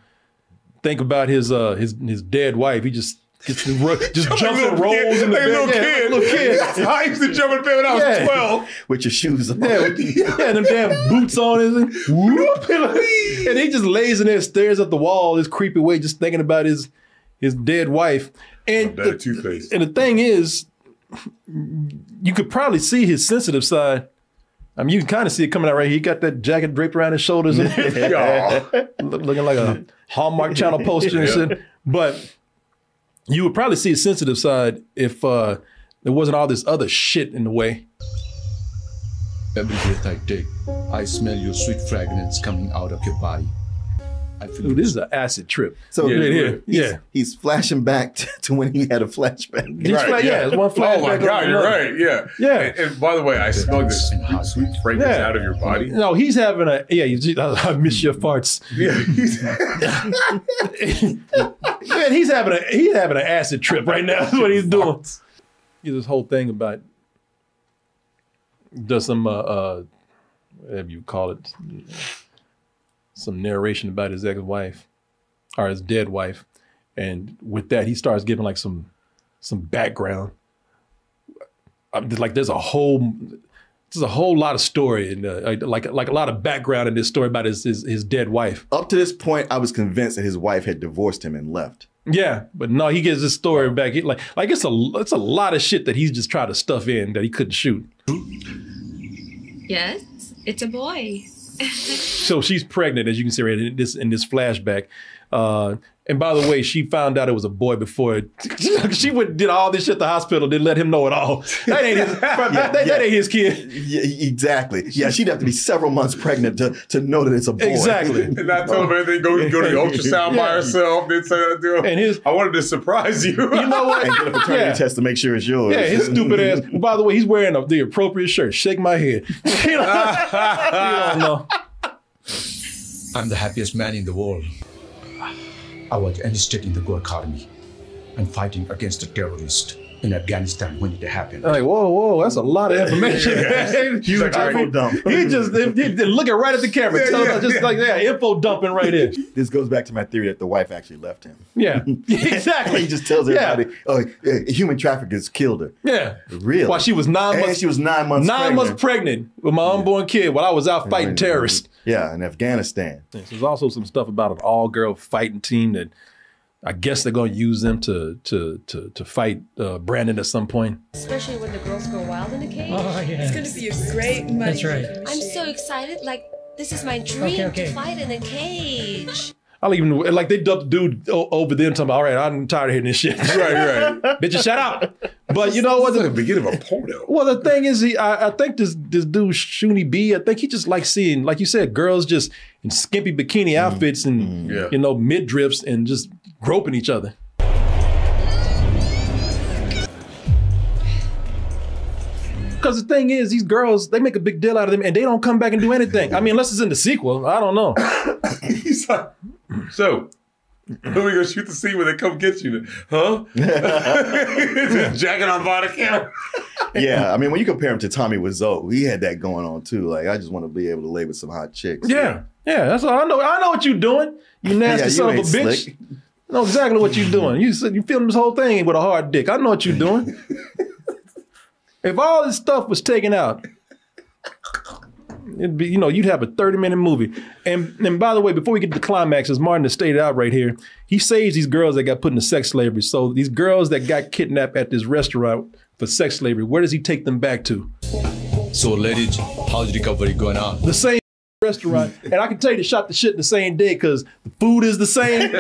think about his dead wife. He just jumps and rolls in the bed. Like a little kid. I used to jump in bed when I was 12. With your shoes on. Yeah, and them damn boots on. And he just lays in there, stares at the wall this creepy way, just thinking about his dead wife. And the thing is, you could probably see his sensitive side. I mean, you can kind of see it coming out right here. He got that jacket draped around his shoulders and looking like a Hallmark Channel poster and shit. But you would probably see his sensitive side if there wasn't all this other shit in the way. Every breath I take, I smell your sweet fragrance coming out of your body. Dude, this is an acid trip. So he's flashing back to when he had a flashback. It's one flashback. Oh my God, you're right. Yeah. Yeah. And by the way, I smell this sweet fragrance out of your body. No, he's having I miss your farts. Yeah. Man, he's having an acid trip right now. That's what he's doing. He's this whole thing about does some whatever you call it. Some narration about his ex-wife or his dead wife. And with that, he starts giving like some background. Like there's a whole lot of story and like a lot of background in this story about his dead wife. Up to this point, I was convinced that his wife had divorced him and left. Yeah, but no, he gets this story back. It's a lot of shit that he's just trying to stuff in that he couldn't shoot. Yes, it's a boy. So she's pregnant, as you can see right in this flashback. And by the way, she found out it was a boy before. She did all this shit at the hospital, didn't let him know at all. That ain't his, that ain't his kid. Yeah, exactly. Yeah, she'd have to be several months pregnant to know that it's a boy. Exactly. And not tell him anything, go to the ultrasound by herself. Then say that to him. And I wanted to surprise you. You know what? And get a paternity test to make sure it's yours. Yeah, his stupid ass. By the way, he's wearing the appropriate shirt. Shake my head. You don't know. I'm the happiest man in the world. I was enlisted in the Gurkha Army and fighting against the terrorists. in Afghanistan when it happened. Like, whoa, that's a lot of information. Huge info dump. He just looking right at the camera, telling us just like that, info dumping right in. This goes back to my theory that the wife actually left him. Yeah, exactly. He just tells everybody, human traffickers killed her. Yeah. Really? While she was 9 months. She was 9 months pregnant. 9 months pregnant with my unborn kid while I was out fighting terrorists. Yeah, in Afghanistan. There's also some stuff about an all-girl fighting team that I guess they're going to use them to fight Brandon at some point. Especially when the girls go wild in the cage. Oh, yeah. It's going to be a great money. That's right. I'm so excited. Like, this is my dream to fight in a cage. I'll even, like, they dumped the dude over there and talking about, all right, I'm tired of hearing this shit. Right. Bitch, shut up. But you know what? It's like the beginning of a porno. Well, the thing is, I think this dude, Shuni B, I think he just likes seeing, like you said, girls just in skimpy bikini outfits and, you know, midriffs and just groping each other. Because the thing is, these girls, they make a big deal out of them and they don't come back and do anything. I mean, unless it's in the sequel. I don't know. He's like, so, when we gonna shoot the scene where they come get you? Huh? Just jacking on vodka. Yeah, I mean, when you compare him to Tommy Wiseau, he had that going on too. Like, I just want to be able to lay with some hot chicks. Yeah, that's all I know. I know what you're doing. You nasty son of a bitch. Slick. I know exactly what you're doing. You filmed this whole thing with a hard dick. I know what you're doing. If all this stuff was taken out, it'd be, you know, you'd have a 30-minute movie. And by the way, before we get to the climax, as Martin has stated out right here, he saves these girls that got put into sex slavery. So these girls that got kidnapped at this restaurant for sex slavery, where does he take them back to? So ladies, how's recovery going on? The same restaurant. And I can tell you they shot the shit in the same day because the food is the same.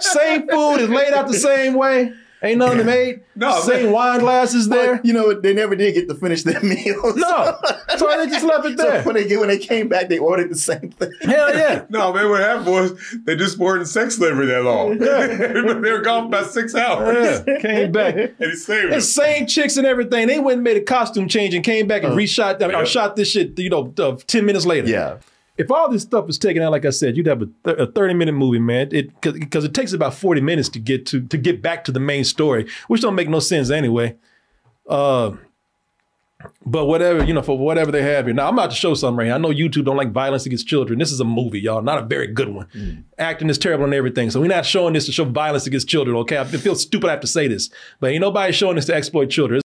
Same food is laid out the same way. Ain't nothing made. No, same wine glasses there. But, you know, they never did get to finish their meals. No, so they just left it there. So when they came back, they ordered the same thing. Hell yeah. No, man, what happened was they just weren't in sex slavery that long. They were gone for about 6 hours. Yeah. Came back. And he saved them. Same chicks and everything. They went and made a costume change and came back and reshot, or shot this shit, you know, 10 minutes later. Yeah. If all this stuff was taken out, like I said, you'd have a 30-minute movie, man. Because it takes about 40 minutes to get back to the main story, which don't make no sense anyway. But whatever, you know, for whatever they have here. Now, I'm about to show something right here. I know YouTube don't like violence against children. This is a movie, y'all, not a very good one. Acting is terrible and everything. So we're not showing this to show violence against children, okay? I feel stupid I have to say this. But ain't nobody showing this to exploit children. It's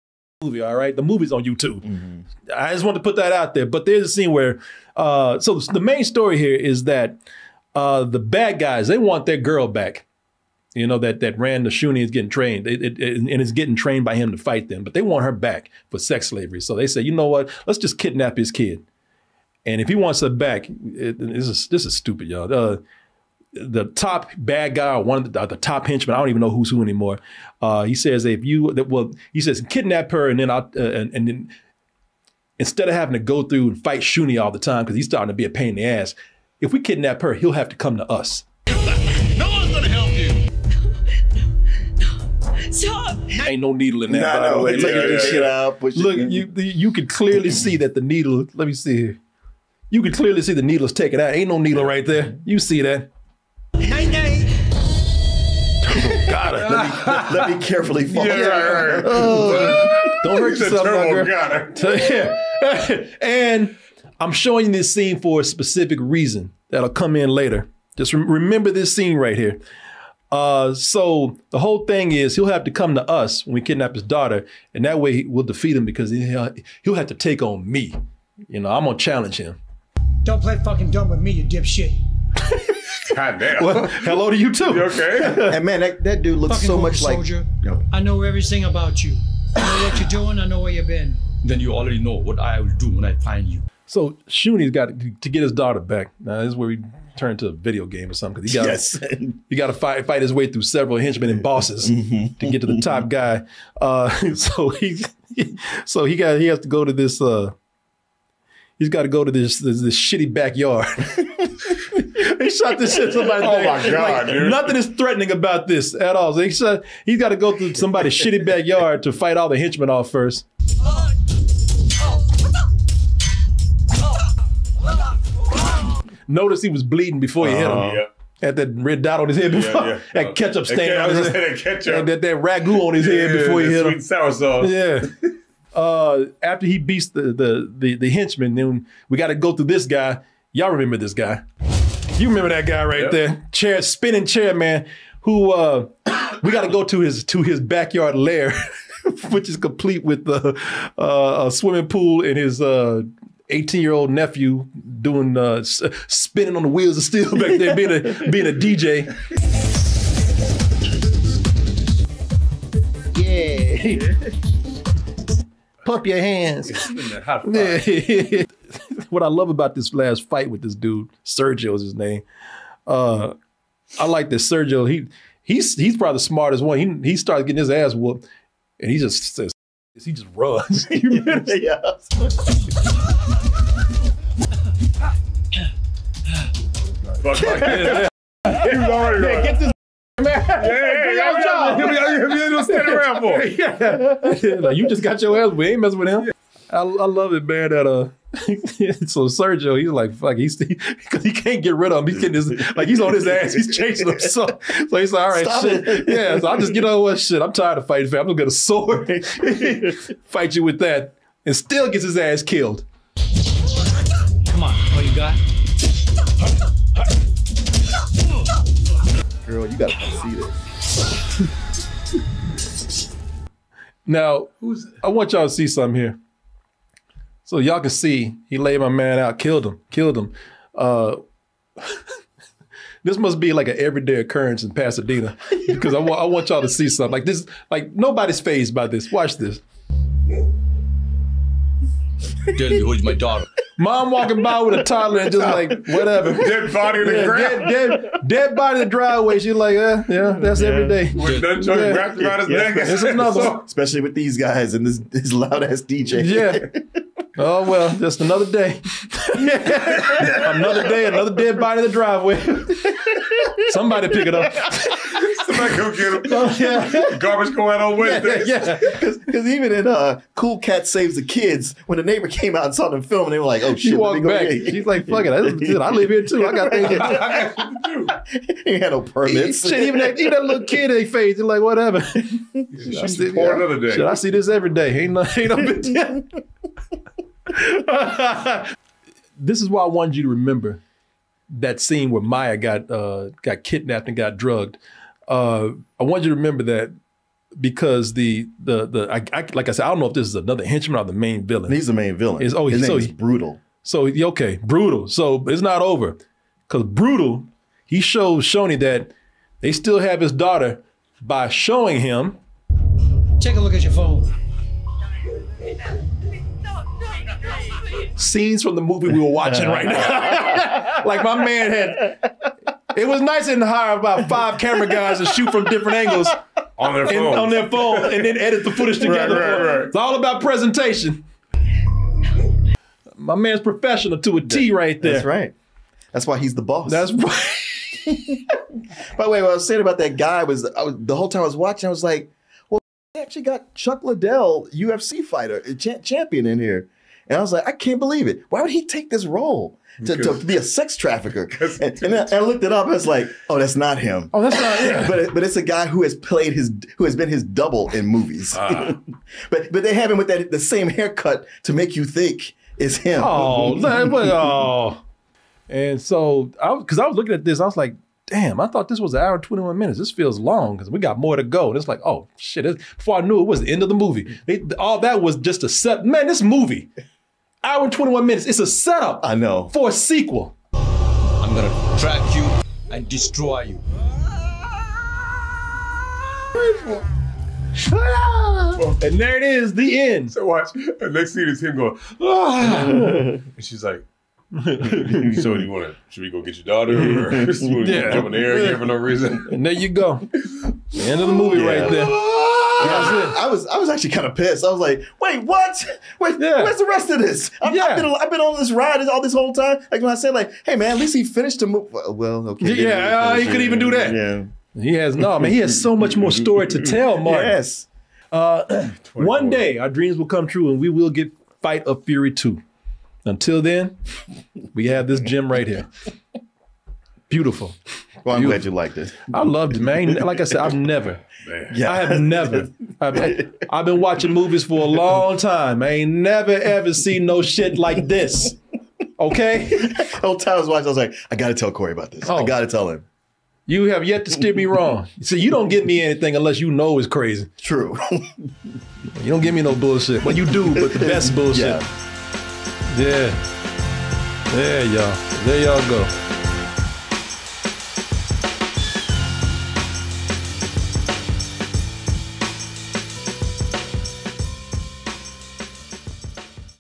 a movie, all right? The movie's on YouTube. I just wanted to put that out there. But there's a scene where, so the main story here is that the bad guys, they want their girl back. You know, that ran the Shuni is getting trained and is getting trained by him to fight them. But they want her back for sex slavery. So they say, you know what? Let's just kidnap his kid. And if he wants her back, this is stupid, y'all. The top bad guy or one of the top henchmen, I don't even know who's who anymore. He says, he says, kidnap her and then instead of having to go through and fight Shuni all the time, because he's starting to be a pain in the ass, if we kidnap her, he'll have to come to us. No one's gonna help you. Stop. Ain't no needle in that, by the way. Look at this shit out. Look, you can clearly see that the needle, let me see here. You can clearly see the needle's taken out. Ain't no needle right there. You see that. Night-night. Got it. Let me carefully fall. Don't hurt yourself, my girl. And I'm showing you this scene for a specific reason that'll come in later. Just remember this scene right here. So the whole thing is he'll have to come to us when we kidnap his daughter, and that way we'll defeat him because he'll have to take on me. You know, I'm gonna challenge him. Don't play fucking dumb with me, you dipshit. God damn. Well, hello to you too. You okay? And man, that dude looks Fucking so much like. soldier. I know everything about you. I know what you're doing. I know where you've been. Then you already know what I will do when I find you. So Shuni's got to get his daughter back. Now this is where we turn to a video game or something, because he got to fight his way through several henchmen and bosses to get to the top guy. So he has to go to this. He's got to go to this shitty backyard. He shot this shit somebody. Oh my God, dude. Nothing is threatening about this at all. So he's got to go through somebody's shitty backyard to fight all the henchmen off first. Notice he was bleeding before he hit him. Had that red dot on his head before. That ketchup stain on his head. And that ragu on his head before he hit him. Sweet and sour sauce. Yeah. After he beats the henchman, then we got to go through this guy. Y'all remember this guy? You remember that guy right there? Spinning chair man, who we got to go to his backyard lair, which is complete with a swimming pool and his 18-year-old nephew doing spinning on the wheels of steel back there, being a DJ. Yeah. Pump your hands. Yeah. What I love about this last fight with this dude, Sergio is his name. I like that Sergio. He's probably the smartest one. He starts getting his ass whooped, and he just runs. Yeah. He was already running. Get this man. He'll stand around for it. Like, you just got your ass. We ain't messing with him. I love it, man. That so Sergio, he's like, fuck, because he can't get rid of him. He's getting he's on his ass. He's chasing him. So he's like, all right, Stop shit. it. Yeah, so I just, you know what, shit. I'm tired of fighting. I'm gonna get a sword, fight you with that, and still gets his ass killed. Come on, all you got? Girl, you gotta come see this. Now, I want y'all to see something here. So y'all can see he laid my man out, killed him. This must be like an everyday occurrence in Pasadena because I want y'all to see something like this. Like nobody's fazed by this. Watch this. Tell me who's my daughter. Mom walking by with a toddler and just like, whatever. Dead body in the ground. Dead body in the driveway. She's like, yeah, that's every day. With nunchucks wrapped around his neck. It's another one. Especially with these guys and his loud ass DJ. Yeah. Oh, well, just another day. Another day, another dead body in the driveway. Somebody pick it up. Somebody go get him. Oh, yeah. Garbage go out on Wednesdays. Yeah. Because even in Cool Cat Saves the Kids, when the neighbor came out and saw them film, they were like, oh shit. She walked back. She's like, fuck it. I live here too. I got things to do. He ain't had no permits. Shit, even that little kid in their face, they're like, whatever. Another day. Shit, I see this every day. Ain't no big deal. This is why I wanted you to remember that scene where Maya got kidnapped and got drugged. I want you to remember that because like I said, I don't know if this is another henchman or the main villain. He's the main villain. His name is Brutal. So okay, Brutal. So it's not over because Brutal, he shows Shoney that they still have his daughter by showing him. Take a look at your phone. Scenes from the movie we were watching right now. Like my man it was nice to hire about 5 camera guys to shoot from different angles on their phone and then edit the footage together. Right. It's all about presentation. My man's professional to a T right there. That's right. That's why he's the boss. That's right. By the way, what I was saying about that guy was the whole time I was watching, I was like, well, they actually got Chuck Liddell, UFC fighter, champion in here. And I was like, I can't believe it. Why would he take this role to be a sex trafficker? And I looked it up. And I was like, oh, that's not him. Oh, that's not him. But it's a guy who has been his double in movies. But they have him with the same haircut to make you think it's him. Oh. And so, because I was looking at this, I was like, damn, I thought this was 1 hour and 21 minutes. This feels long because we got more to go. And it's like, oh, shit. Before I knew it was the end of the movie. All that was just a set. Man, this movie, 1 hour and 21 minutes, it's a setup. I know. For a sequel. I'm going to track you and destroy you. And there it is, the end. So watch. The next scene is him going, and she's like, so should we go get your daughter? Or jump in the air again for no reason? And there you go. The end of the movie right there. I was actually kind of pissed. I was like, wait, what? Where's the rest of this? I've been on this ride all this whole time. Like when I said, like, hey man, at least he finished the movie. Well, okay. Yeah, he could even do that. Yeah. He has so much more story to tell, Martin. Yes. One day our dreams will come true and we will get Fight of Fury 2. Until then, we have this gem right here. Beautiful. Well, I'm glad you liked it. I loved it, man. Like I said, I've never. Yeah. I have never. I've been watching movies for a long time. I ain't never ever seen no shit like this. Okay? The whole time I was watching, I was like, I got to tell Corey about this. I got to tell him. You have yet to steer me wrong. See, you don't get me anything unless you know it's crazy. True. You don't give me no bullshit. Well, you do, but the best bullshit. Yeah. There y'all go.